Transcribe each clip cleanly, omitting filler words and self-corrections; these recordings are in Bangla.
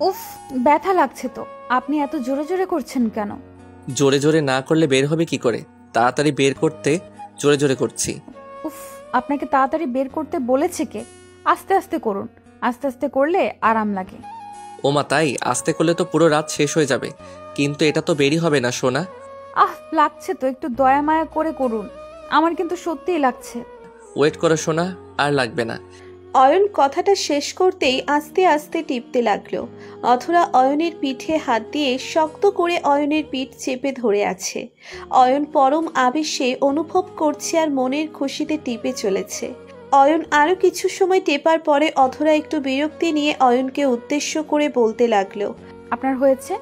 উফ, ব্যথা লাগছে তো। আপনি এত জোরে জোরে করছেন কেন? জোরে জোরে না করলে বের হবে কি করে? তাড়াতাড়ি বের করতে জোরে জোরে করছি। উফ, আপনাকে তাড়াতাড়ি বের করতে বলেছে কে? আস্তে আস্তে করুন, আস্তে আস্তে করলে আরাম লাগে। ওমা, তাই? আস্তে করলে তো পুরো রাত শেষ হয়ে যাবে, কিন্তু এটা তো বেরই হবে না সোনা। আহ, লাগছে তো, একটু দয়া মায়া করে করুন। আমার কিন্তু সত্যিই লাগছে। ওয়েট করো সোনা, আর লাগবে না। অয়ন কথাটা শেষ করতেই আস্তে আস্তে টিপতে লাগলো। অথরা অয়নের পিঠে হাত দিয়ে শক্ত করে অয়নের পিঠ চেপে ধরে আছে। অয়ন পরম আবেশে অনুভব করছে আর মনের খুশিতে টিপে চলেছে। অয়ন আরো কিছু সময় টেপার পরে অথরা একটু বিরক্তি নিয়ে অয়নকে উদ্দেশ্য করে বলতে লাগলো। আপনার হয়েছে?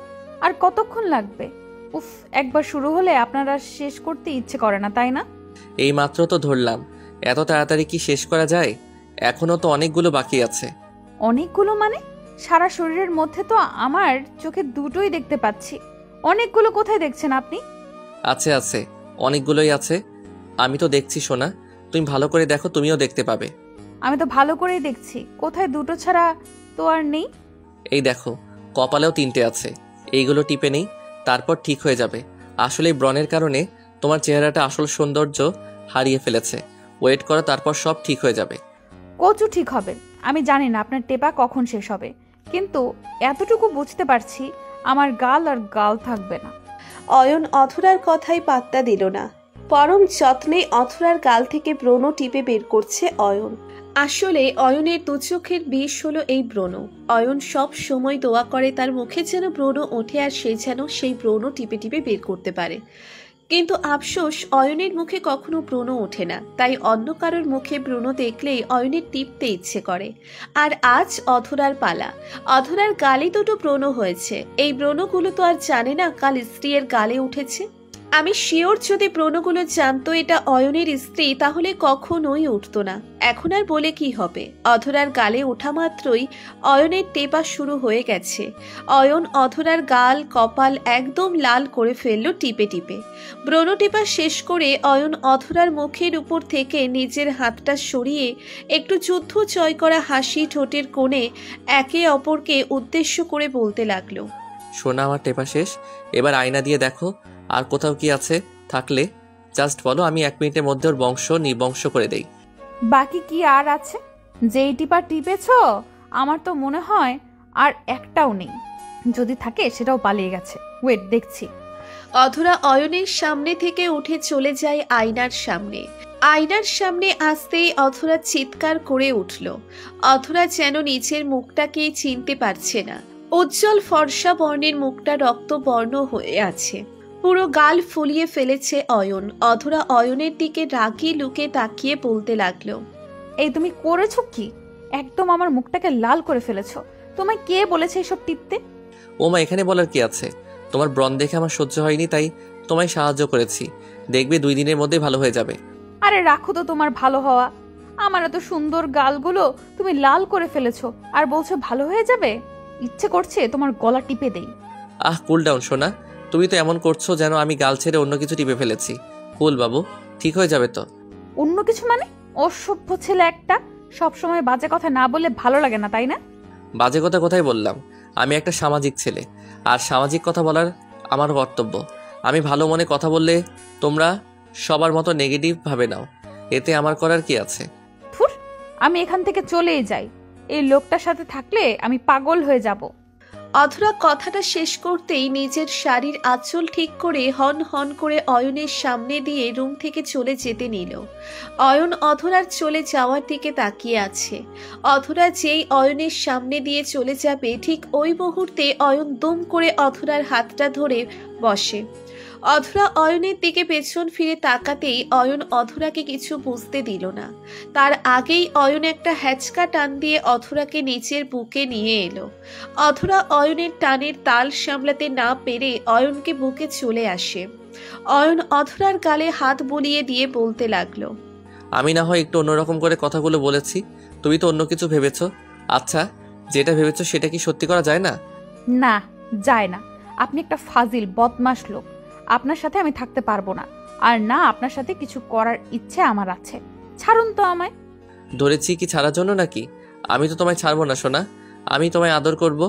আর কতক্ষণ লাগবে? উফ, একবার শুরু হলে আপনার আর শেষ করতে ইচ্ছে করে না, তাই না? এই মাত্র তো ধরলাম, এত তাড়াতাড়ি কি শেষ করা যায়? এখনো তো অনেকগুলো বাকি আছে। অনেকগুলো মানে? সারা শরীরের মধ্যে তো আমার চোখে দুটোই দেখতে পাচ্ছি। অনেকগুলো কোথায় দেখছেন আপনি? আছে আছে, অনেকগুলোই আছে। আমি তো দেখছি সোনা, তুমি ভালো করে দেখো, তুমিও দেখতে পাবে। আমি তো ভালো করেই দেখছি, কোথায় দুটো ছাড়া তো আর নেই। এই দেখো, কপালেও 3টে আছে। এইগুলো টিপে নেই, তারপর ঠিক হয়ে যাবে। আসলে এই ব্রণের কারণে তোমার চেহারাটা আসল সৌন্দর্য হারিয়ে ফেলেছে। ওয়েট করো, তারপর সব ঠিক হয়ে যাবে। কচু ঠিক হবে। আমি জানি না আপনার টেপা কখন শেষ হবে, কিন্তু এতটুকু বুঝতে পারছি আমার গাল আর গাল থাকবে না। অয়ন অথরার কথাই পাত্তা দিল না। পরম যত্নে অথরার গাল থেকে ব্রণ টিপে বের করছে অয়ন। আসলে অয়নের দু চোখের বিষ হলো এই ব্রণ। অয়ন সব সময় দোয়া করে তার মুখে যেন ব্রণ ওঠে আর সে যেন সেই ব্রণ টিপে টিপে বের করতে পারে। কিন্তু আফসোস, অয়নের মুখে কখনো ব্রণ ওঠে না। তাই অন্য কারোর মুখে ব্রণ দেখলেই অয়নের টিপতে ইচ্ছে করে। আর আজ অধরার পালা। অধরার গালে দুটো ব্রণ হয়েছে। এই ব্রণগুলো তো আর জানে না কাল স্ত্রীর গালে উঠেছে। আমি শিওর যদি ব্রণগুলো জানতো এটা অয়নের স্ত্রী, তাহলে কখনোই উঠতো না। এখন আর বলে কি হবে? অধরার গালে ওঠা মাত্রই অয়নের টেপা শুরু হয়ে গেছে। অয়ন অধরার গাল কপাল একদম লাল করে ফেললো টিপে টিপে। ব্রণ টেপা শেষ করে অয়ন অধরার মুখের উপর থেকে নিজের হাতটা সরিয়ে একটু যুদ্ধ জয় করা হাসি ঠোঁটের কোণে একে অপরকে উদ্দেশ্য করে বলতে লাগলো। সোনা, আমার টেপা শেষ। এবার আয়না দিয়ে দেখো, আর কোথাও কি আছে থাকলে জাস্ট বলো, আমি 1 মিনিটের মধ্যে ওর বংশ নিবংশ করে দেই। বাকি কি আর আছে? যেই টিপা টিপেছো আমার তো মনে হয় আর একটাও নেই। যদি থাকে সেটাও পালিয়ে গেছে। ওয়েট, দেখছি। অধরা অয়নের সামনে থেকে উঠে চলে যায় আয়নার সামনে। আয়নার সামনে আসতেই অধরা চিৎকার করে উঠল। অধরা যেন নিজের মুখটাকেই চিনতে পারছে না। উজ্জ্বল ফর্সা বর্ণের মুখটা রক্তবর্ণ হয়ে আছে। পুরো গাল ফুলিয়ে ফেলেছে অয়ন। অধরা অয়নের দিকে রাগি লুকে তাকিয়ে বলতে লাগলো। এই তুমি করেছো কি? একদম আমার মুখটাকে লাল করে ফেলেছো। তোমায় কে বলেছে এসব টিপতে? ওমা, এখানে বলার কি আছে? তোমার ব্রণ দেখে আমার সহ্য হয়নি, তাই তোমায় সাহায্য করেছি। দেখবে 2 দিনের মধ্যে ভালো হয়ে যাবে। আরে রাখো তো তোমার ভালো হওয়া। আমার এত সুন্দর গালগুলো তুমি লাল করে ফেলেছো আর বলছো ভালো হয়ে যাবে? ইচ্ছে করছে তোমার গলা টিপে দেই। আহ, কুল ডাউন সোনা। তুমি তো এমন করছো যেন আমি গাল ছেড়ে অন্য কিছু টিপে ফেলেছি। কুল বাবু, ঠিক হয়ে যাবে তো। অন্য কিছু মানে? অসভ্য ছেলে একটা। সবসময় বাজে কথা না বললে ভালো লাগে না, তাই না? বাজে কথা কোথায় বললাম? আমি একটা সামাজিক ছেলে, আর সামাজিক কথা বলার আমার কর্তব্য। আমি ভালো মনে কথা বললে তোমরা সবার মতো নেগেটিভ ভাবে নাও, এতে আমার করার কি আছে? থুর, আমি এখান থেকে চলেই যাই। এই লোকটার সাথে থাকলে আমি পাগল হয়ে যাব। অধরা কথাটা শেষ করতেই নিজের শাড়ির আঁচল ঠিক করে হন হন করে অয়নের সামনে দিয়ে রুম থেকে চলে যেতে নিল। অয়ন অধরার চলে যাওয়ার দিকে তাকিয়ে আছে। অধরা যেই অয়নের সামনে দিয়ে চলে যাবে, ঠিক ওই মুহূর্তে অয়ন দুম করে অধরার হাতটা ধরে বসে। অধরা অয়নের দিকে পেছন ফিরে তাকাতেই অয়ন অধরাকে কিছু বুঝতে দিল না। তার আগেই অয়ন একটা হ্যাচকা টান দিয়ে অধরাকে নিচের বুকে নিয়ে এলো। অধরা অয়নের টানের তাল সামলাতে না পেরে অয়নকে বুকে চলে আসে। অয়ন অধরার গালে হাত বুলিয়ে দিয়ে বলতে লাগলো। আমি না হয় একটু অন্যরকম করে কথাগুলো বলেছি, তুমি তো অন্য কিছু ভেবেছো। আচ্ছা, যেটা ভেবেছো সেটা কি সত্যি করা যায় না? না, যায় না। আপনি একটা ফাজিল বদমাশ লোক। আপনার সাথে আমি থাকতে পারবো না। আর না, আপনার সাথে কিছু করার ইচ্ছে আমার আছে। ছাড়ুন তো আমায়। ধরেছি কি ছাড়ার জন্য নাকি? আমি তো তোমায় ছাড়বো না সোনা, আমি তোমায় আদর করব।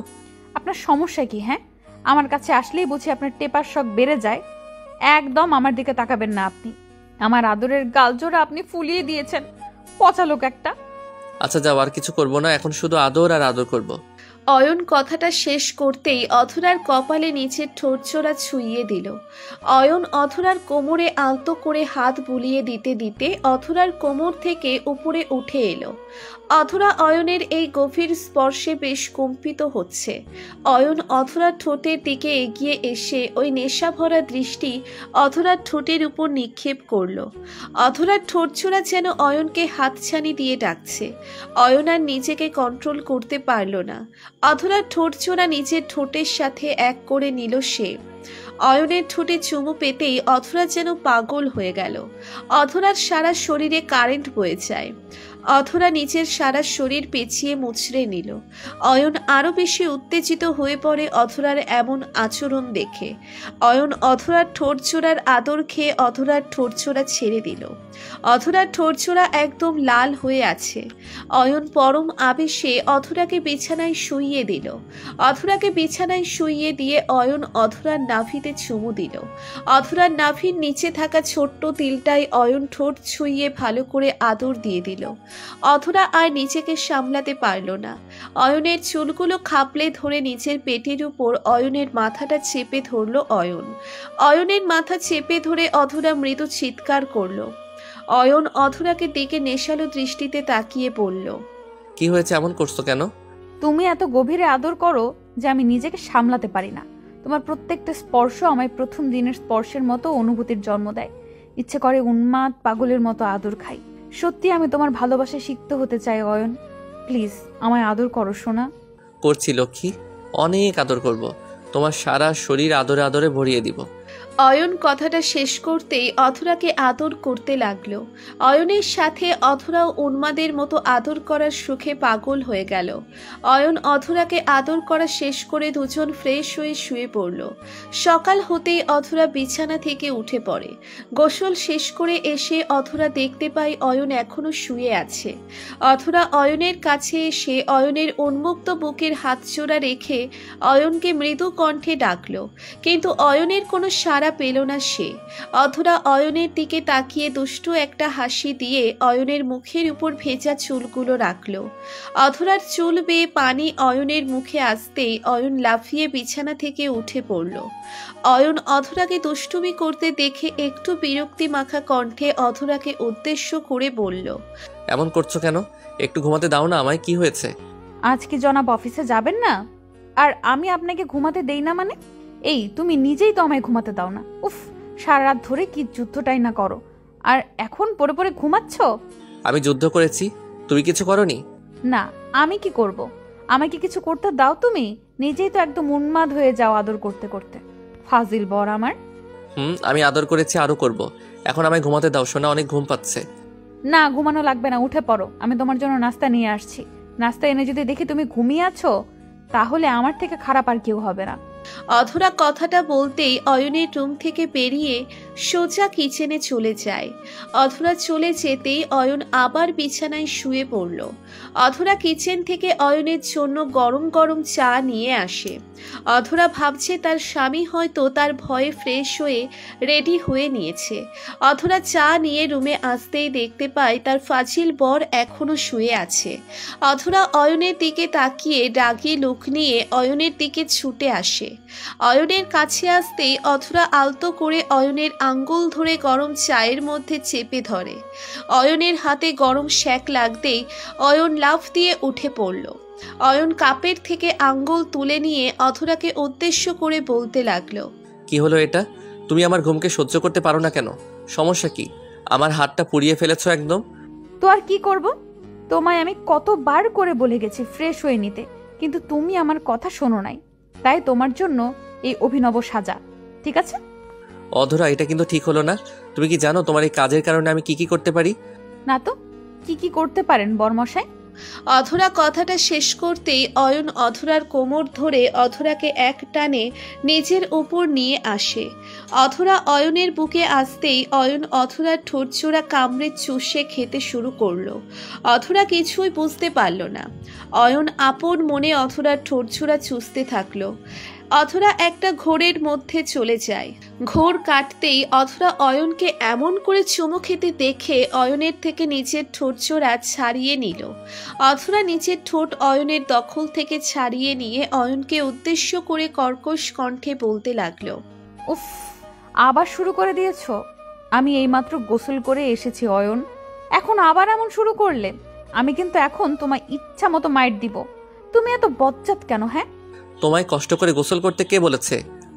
আপনার সমস্যা কি? হ্যাঁ, আমার কাছে আসলেই বুঝি আপনার টেপার শখ বেড়ে যায়। একদম আমার দিকে তাকাবেন না আপনি। আমার আদরের গালজোড়া আপনি ফুলিয়ে দিয়েছেন, পচা লোক একটা। আচ্ছা যাও, আর কিছু করবো না, এখন শুধু আদর আর আদর করব। অয়ন কথাটা শেষ করতেই অধরার কপালে নিচের ঠোঁটচোরা ছুঁইয়ে দিল। অয়ন অধরার কোমরে আলতো করে হাত বুলিয়ে দিতে দিতে অধরার কোমর থেকে উপরে উঠে এলো। অধরা অয়নের এই গভীর স্পর্শে বেশ কম্পিত হচ্ছে। অয়ন অধরার ঠোঁটের দিকে এগিয়ে এসে ওই নেশা ভরা দৃষ্টি অধরার ঠোঁটের উপর নিক্ষেপ করলো। অধরার ঠোঁটচোরা যেন অয়নকে হাতছানি দিয়ে ডাকছে। অয়ন আর নিজেকে কন্ট্রোল করতে পারল না। অধরার ঠোঁটচোরা নিজের ঠোঁটের সাথে এক করে নিল সে। অয়নের ঠোঁটে চুমু পেতেই অধরা যেন পাগল হয়ে গেল। অধরার সারা শরীরে কারেন্ট বয়ে যায়। অধরা নিজের সারা শরীর পেঁচিয়ে মুচড়ে নিল। অয়ন আরো বেশি উত্তেজিত হয়ে পড়ে অধরার এমন আচরণ দেখে। অয়ন অধরার ঠোঁটচোরার আদর খেয়ে অধরার ঠোঁটচোরা ছেড়ে দিল। অধরার ঠোঁটচোরা একদম লাল হয়ে আছে। অয়ন পরম আবেশে অধরাকে বিছানায় শুইয়ে দিল। অধরাকে বিছানায় শুইয়ে দিয়ে অয়ন অধরার নাভিতে চুমু দিল। অধরার নাভির নিচে থাকা ছোট্ট তিলটায় অয়ন ঠোঁট ছুঁইয়ে ভালো করে আদর দিয়ে দিল। অধরা আর নিজেকে সামলাতে পারল না। অয়নের চুলগুলো খাপলে ধরে নিচের পেটের উপর অয়নের মাথাটা চেপে ধরল অয়ন। অয়নের মাথা চেপে ধরে অধরা মৃদু চিৎকার করল। অয়ন অধরাকে দিকে নেশালো দৃষ্টিতে তাকিয়ে পড়ল। কি হয়েছে, এমন করছো কেন? তুমি এত গভীরে আদর করো যে আমি নিজেকে সামলাতে পারি না। তোমার প্রত্যেকটা স্পর্শ আমায় প্রথম দিনের স্পর্শের মতো অনুভূতির জন্ম দেয়। ইচ্ছে করে উন্মাদ পাগলের মতো আদর খাই। সত্যি আমি তোমার ভালোবাসায় সিক্ত হতে চাই অয়ন। প্লিজ আমায় আদর করো সোনা। করছি লক্ষ্মী, অনেক আদর করব। তোমার সারা শরীর আদরে আদরে ভরিয়ে দিব। অয়ন কথাটা শেষ করতেই অধরাকে আদর করতে লাগলো। অয়নের সাথে অধরাও উন্মাদের মতো আদর করার সুখে পাগল হয়ে গেল। অয়ন অধরাকে আদর করা শেষ করে দুজন ফ্রেশ হয়ে শুয়ে পড়ল। সকাল হতেই অধরা বিছানা থেকে উঠে পড়ে। গোসল শেষ করে এসে অধরা দেখতে পায় অয়ন এখনো শুয়ে আছে। অধরা অয়নের কাছে এসে অয়নের উন্মুক্ত বুকের হাতজোড়া রেখে অয়নকে মৃদু কণ্ঠে ডাকলো, কিন্তু অয়নের কোনো সাড়া পেল না সে। অধরা অয়নের দিকে তাকিয়ে দুষ্টু একটা হাসি দিয়ে অয়নের মুখের উপর ভেজা চুলগুলো রাখলো। অধরার চুল বেয়ে পানি অয়নের মুখে আসতেই অয়ন লাফিয়ে বিছানা থেকে উঠে পড়ল। অয়ন অধরাকে দুষ্টুমি করতে দেখে একটু বিরক্তি মাখা কণ্ঠে অধরাকে উদ্দেশ্য করে বলল, এমন করছো কেন? একটু ঘুমাতে দাও না আমায়, কি হয়েছে? আজ কি জনাব অফিসে যাবেন না? আর আমি আপনাকে ঘুমাতে দেই না মানে? এই তুমি নিজেই তো আমায় ঘুমাতে দাও না। উফ, সারা রাত ধরে কি যুদ্ধটাই না করো, আর এখন পড়ে পড়ে ঘুমাচ্ছ। আমি যুদ্ধ করেছি, তুমি কিছু করনি? না, আমি কি করব? আমাকে কিছু করতে দাও তুমি। নিজেই তো একদম উন্মাদ হয়ে যাও আদর করতে করতে। ফাজিল বর আমার। আমি আদর করেছি, আরো করব। এখন আমায় ঘুমাতে দাও সোনা, অনেক ঘুম পাচ্ছে। না, ঘুমানো লাগবে না, উঠে পড়ো। আমি তোমার জন্য নাস্তা নিয়ে আসছি। নাস্তা এনে যদি দেখি তুমি ঘুমিয়ে আছো, তাহলে আমার থেকে খারাপ আর কেউ হবে না। অধরা কথাটা বলতেই অয়নের রুম থেকে বেরিয়ে সোজা কিচেনে চলে যায়। অধরা চলে যেতেই অয়ন আবার বিছানায় শুয়ে পড়ল। অধরা কিচেন থেকে অয়নের জন্য গরম গরম চা নিয়ে আসে। অধরা ভাবছে তার স্বামী হয়তো তার ভয়ে ফ্রেশ হয়ে রেডি হয়ে নিয়েছে। অধরা চা নিয়ে রুমে আসতেই দেখতে পায় তার ফাজিল বর এখনো শুয়ে আছে। অধরা অয়নের দিকে তাকিয়ে রাগী লুক নিয়ে অয়নের দিকে ছুটে আসে। অয়নের কাছে আসতেই অধরা আলতো করে অয়নের আঙ্গুল ধরে গরম চায়ের মধ্যে চেপে ধরে। অয়নের হাতে গরম শ্যাক লাগতেই অয়ন লাফ দিয়ে উঠে পড়ল। অয়ন কাপের থেকে আঙ্গুল তুলে নিয়ে অধরাকে উদ্দেশ্য করে বলতে লাগলো, কি হলো এটা? তুমি আমার ঘুমকে সহ্য করতে পারো না কেন? সমস্যা কি? আমার হাতটা পুড়িয়ে ফেলেছো একদম। তো আর কি করব? তোমায় আমি কতবার করে বলে গেছি ফ্রেশ হয়ে নিতে, কিন্তু তুমি আমার কথা শোনো নাই। তাই তোমার জন্য এই অভিনব সাজা। ঠিক আছে? অধরা, এটা কিন্তু ঠিক হলো না। তুমি কি জানো তোমার এই কাজের কারণে আমি কি কি করতে পারি? না তো, কি কি করতে পারেন বরমশাই? অধরা কথাটা শেষ করতেই অয়ন অধরার কোমর ধরে অধরাকে এক টানে নিজের উপর নিয়ে আসে। অধরা অয়নের বুকে আসতেই অয়ন অধরার ঠোঁটজোড়া কামড়ে চুষে খেতে শুরু করলো। অধরা কিছুই বুঝতে পারল না। অয়ন আপন মনে অধরার ঠোঁটজোড়া চুষতে থাকলো। অধরা একটা ঘোরের মধ্যে চলে যায়। ঘোর কাটতেই অধরা অয়নকে এমন করে চুমু খেতে দেখে অয়নের থেকে নিচের ঠোঁটজোড়া ছাড়িয়ে নিল। অধরা নিচের ঠোঁট অয়নের দখল থেকে ছাড়িয়ে নিয়ে অয়নকে উদ্দেশ্য করে কর্কশ কণ্ঠে বলতে লাগলো, উফ, আবার শুরু করে দিয়েছো? আমি এইমাত্র গোসল করে এসেছি অয়ন, এখন আবার এমন শুরু করলে? আমি কিন্তু এখন তোমায় ইচ্ছা মতো মাইট দিব। তুমি এত বজ্জাত কেন? হ্যাঁ, তোমায় কষ্ট করে গোসল করতে কে বলেছে?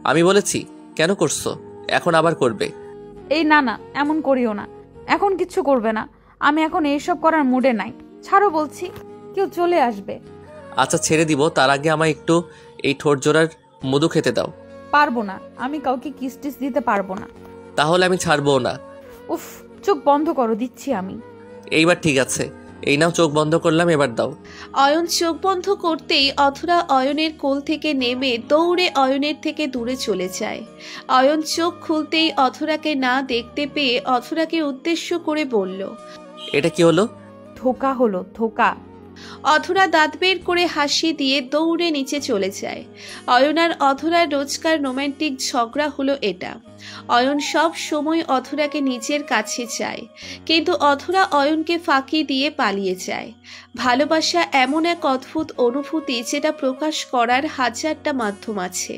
আমি বলেছি? কেন করছো? এখন আবার করবে? এই না না, এমন করিও না। এখন কিচ্ছু করবে না। আমি এখন এইসব করার মুডে নাই। ছাড়ো বলছি, কেউ চলে আসবে। আচ্ছা ছেড়ে দিব, তার আগে আমায় একটু এই ঠোঁট জোড়ার মধু খেতে দাও। পারবো না, আমি কাউকে কিস টিস দিতে পারবো না। তাহলে আমি ছাড়বো না। উফ, চোখ বন্ধ করো, দিচ্ছি আমি। এইবার ঠিক আছে, এই নাও চোখ বন্ধ করলাম, এবার দাও। অয়ন চোখ বন্ধ করতেই অধরা অয়নের কোল থেকে নেমে দৌড়ে অয়নের থেকে দূরে চলে যায়। অয়ন চোখ খুলতেই অধরাকে না দেখতে পেয়ে অধরাকে উদ্দেশ্য করে বলল, এটা কি হলো? ধোকা হলো, ধোকা। অধরা দাঁত বের করে হাসি দিয়ে দৌড়ে নিচে চলে যায়। অয়ন আর অধরার রোজকার রোমান্টিক ঝগড়া হলো এটা। অয়ন সব সময় অধরাকে নিজের কাছে চায়, কিন্তু অধরা অয়নকে ফাঁকি দিয়ে পালিয়ে যায়। ভালোবাসা এমন এক অদ্ভুত অনুভূতি যেটা প্রকাশ করার হাজারটা মাধ্যম আছে।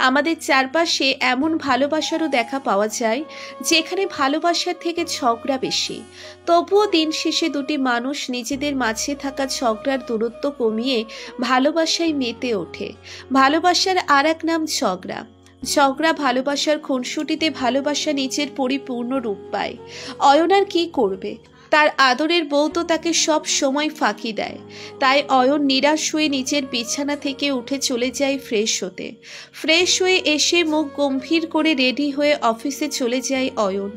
আমাদের চারপাশে এমন ভালোবাসারও দেখা পাওয়া যায় যেখানে ভালোবাসার থেকে ঝগড়া বেশি। তবুও দিন শেষে দুটি মানুষ নিজেদের মাঝে থাকা ঝগড়ার দূরত্ব কমিয়ে ভালোবাসায় মেতে ওঠে। ভালোবাসার আর এক নাম ঝগড়া। ঝগড়া ভালোবাসার খুনসুটিতে ভালোবাসা নিজের পরিপূর্ণ রূপ পায়। অয়ন আর কি করবে? তার আদরের বউ তো তাকে সব সময় ফাঁকি দেয়। তাই অয়ন নিরাশ হয়ে নিজের বিছানা থেকে উঠে চলে যায় ফ্রেশ হতে। ফ্রেশ হয়ে এসে মুখ গম্ভীর করে রেডি হয়ে অফিসে চলে যায় অয়ন।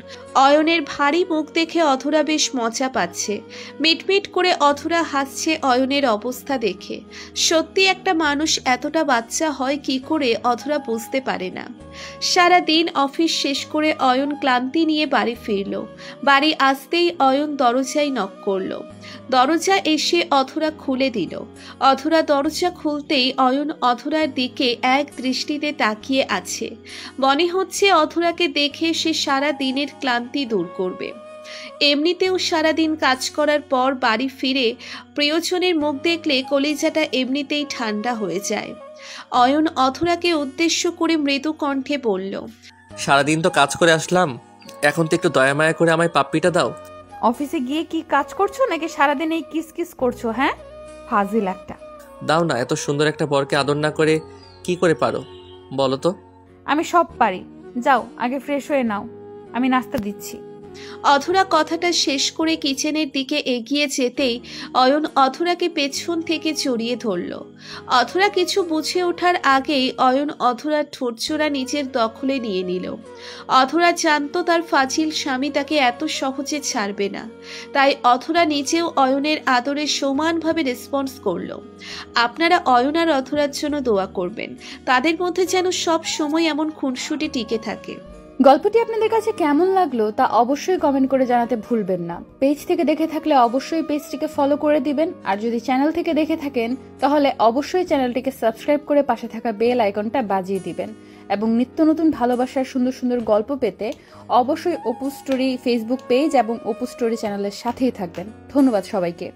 অয়নের ভারী মুখ দেখে অধরা বেশ মজা পাচ্ছে। মিটমিট করে অধরা হাসছে অয়নের অবস্থা দেখে। সত্যি একটা মানুষ এতটা বাচ্চা হয় কি করে অধরা বুঝতে পারে না। সারা দিন অফিস শেষ করে অয়ন ক্লান্তি নিয়ে বাড়ি ফিরল। বাড়ি আসতেই অয়ন দরজায় নক করলো। দরজা এসে অধরা খুলে দিল। অধরা দরজা খুলতেই অয়ন অধরার দিকে এক দৃষ্টিতে তাকিয়ে আছে। মনে হচ্ছে অধরাকে দেখে সে সারা দিনের ক্লান্তি দূর করবে। এমনিতেও সারাদিন কাজ করার পর বাড়ি ফিরে প্রিয়জনের মুখ দেখলে কলিজাটা এমনিতেই ঠান্ডা হয়ে যায়। অয়ন অধরাকে উদ্দেশ্য করে মৃদু কণ্ঠে বলল, সারাদিন তো কাজ করে আসলাম, এখন তো একটু দয়া মায়া করে আমায় পাপ্পিটা দাও। অফিসে গিয়ে কি কাজ করছো নাকি সারাদিন এই কিস কিস করছো? হ্যাঁ, ফাজিল একটা। দাও না, এত সুন্দর একটা বরকে আদর না করে কি করে পারো বলো তো? আমি সব পারি। যাও, আগে ফ্রেশ হয়ে নাও, আমি নাস্তা দিচ্ছি। অধরা কথাটা শেষ করে কিচেনের দিকে এগিয়ে যেতেই অয়ন অধরাকে পেছন থেকে জড়িয়ে ধরল। অধরা কিছু বুঝে ওঠার আগেই অয়ন অধরার ঠোঁটজোড়া নিজের দখলে নিয়ে নিল। অধরা জানতো তার ফাজিল স্বামী তাকে এত সহজে ছাড়বে না, তাই অধরা নিজেও অয়নের আদরে সমানভাবে রেসপন্স করল। আপনারা অয়ন আর অধরার জন্য দোয়া করবেন, তাদের মধ্যে যেন সব সময় এমন খুনসুটি টিকে থাকে। গল্পটি আপনাদের কাছে কেমন লাগলো তা অবশ্যই কমেন্ট করে জানাতে ভুলবেন না। পেজ থেকে দেখে থাকলে অবশ্যই পেজটিকে ফলো করে দিবেন, আর যদি চ্যানেল থেকে দেখে থাকেন তাহলে অবশ্যই চ্যানেলটিকে সাবস্ক্রাইব করে পাশে থাকা বেল আইকনটা বাজিয়ে দিবেন। এবং নিত্য নতুন ভালোবাসার সুন্দর সুন্দর গল্প পেতে অবশ্যই অপু স্টোরি ফেসবুক পেজ এবং অপু স্টোরি চ্যানেলের সাথেই থাকবেন। ধন্যবাদ সবাইকে।